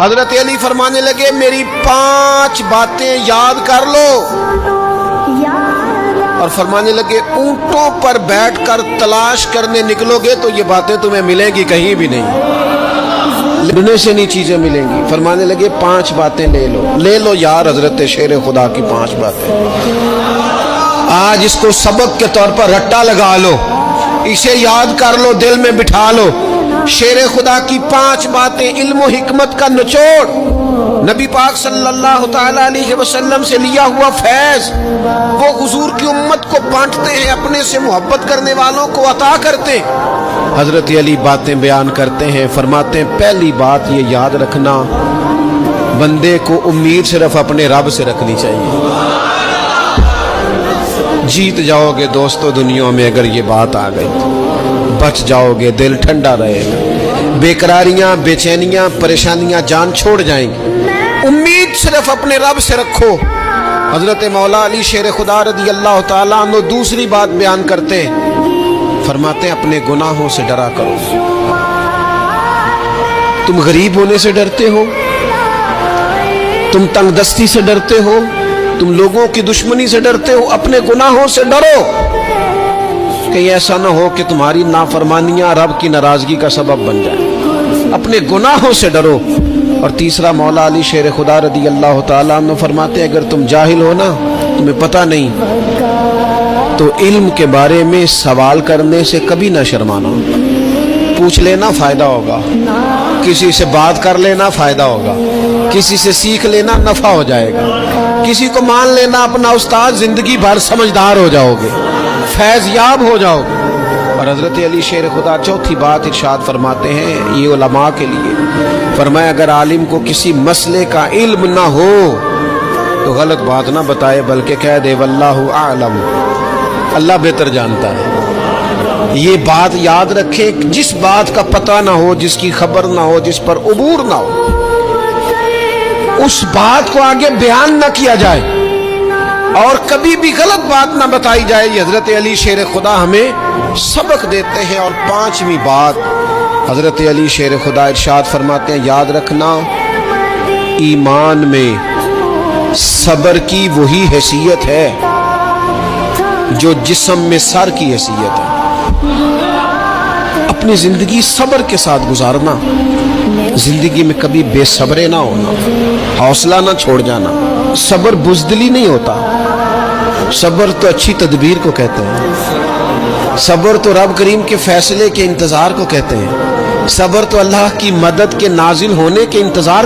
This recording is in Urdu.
حضرت علی فرمانے لگے میری 5 باتیں یاد کر لو، اور فرمانے لگے اونٹوں پر بیٹھ کر تلاش کرنے نکلو گے تو یہ باتیں تمہیں ملیں گی کہیں بھی نہیں، لینے سے نہیں چیزیں ملیں گی۔ فرمانے لگے 5 باتیں لے لو یار حضرت شیر خدا کی 5 باتیں، آج اس کو سبق کے طور پر رٹا لگا لو، اسے یاد کر لو، دل میں بٹھا لو۔ شیر خدا کی 5 باتیں، علم و حکمت کا نچوڑ، نبی پاک صلی اللہ تعالی علیہ وسلم سے لیا ہوا فیض، وہ حضور کی امت کو بانٹتے ہیں، اپنے سے محبت کرنے والوں کو عطا کرتے ہیں۔ حضرت علی باتیں بیان کرتے ہیں، فرماتے ہیں پہلی بات یہ یاد رکھنا، بندے کو امید صرف اپنے رب سے رکھنی چاہیے۔ جیت جاؤ گے دوستو دنیا میں اگر یہ بات آ گئی، بچ جاؤ گے، دل ٹھنڈا رہے گا، بے قراریاں، بے چینیاں، پریشانیاں جان چھوڑ جائیں گی۔ امید صرف اپنے رب سے رکھو۔ حضرت مولا علی شیر خدا رضی اللہ تعالیٰ عنہ دوسری بات بیان کرتے ہیں، فرماتے ہیں اپنے گناہوں سے ڈرا کرو۔ تم غریب ہونے سے ڈرتے ہو، تم تنگ دستی سے ڈرتے ہو، تم لوگوں کی دشمنی سے ڈرتے ہو، اپنے گناہوں سے ڈرو، کہ ایسا نہ ہو کہ تمہاری نافرمانیاں رب کی ناراضگی کا سبب بن جائیں۔ اپنے گناہوں سے ڈرو۔ اور تیسرا مولا علی شیر خدا رضی اللہ تعالیٰ عنہ فرماتے ہیں اگر تم جاہل ہو نا، تمہیں پتہ نہیں، تو علم کے بارے میں سوال کرنے سے کبھی نہ شرمانا، پوچھ لینا فائدہ ہوگا، کسی سے بات کر لینا فائدہ ہوگا، کسی سے سیکھ لینا نفع ہو جائے گا، کسی کو مان لینا اپنا استاد، زندگی بھر سمجھدار ہو جاؤ گے، فیض یاب ہو جاؤ گے۔ اور حضرت علی شیر خدا چوتھی بات ارشاد فرماتے ہیں، یہ علماء کے لیے فرمایا اگر عالم کو کسی مسئلے کا علم نہ ہو تو غلط بات نہ بتائے، بلکہ کہہ دے واللہ اعلم، اللہ بہتر جانتا ہے۔ یہ بات یاد رکھے، جس بات کا پتہ نہ ہو، جس کی خبر نہ ہو، جس پر عبور نہ ہو، اس بات کو آگے بیان نہ کیا جائے اور کبھی بھی غلط بات نہ بتائی جائے۔ یہ حضرت علی شیر خدا ہمیں سبق دیتے ہیں۔ اور 5ویں بات حضرت علی شیر خدا ارشاد فرماتے ہیں یاد رکھنا، ایمان میں صبر کی وہی حیثیت ہے جو جسم میں سر کی حیثیت ہے۔ اپنی زندگی صبر کے ساتھ گزارنا، زندگی میں کبھی بے صبرے نہ ہونا، حوصلہ نہ چھوڑ جانا۔ صبر بزدلی نہیں ہوتا، صبر تو اچھی تدبیر کو کہتے ہیں، صبر تو رب کریم کے فیصلے کے انتظار کو کہتے ہیں، صبر تو اللہ کی مدد کے نازل ہونے کے انتظار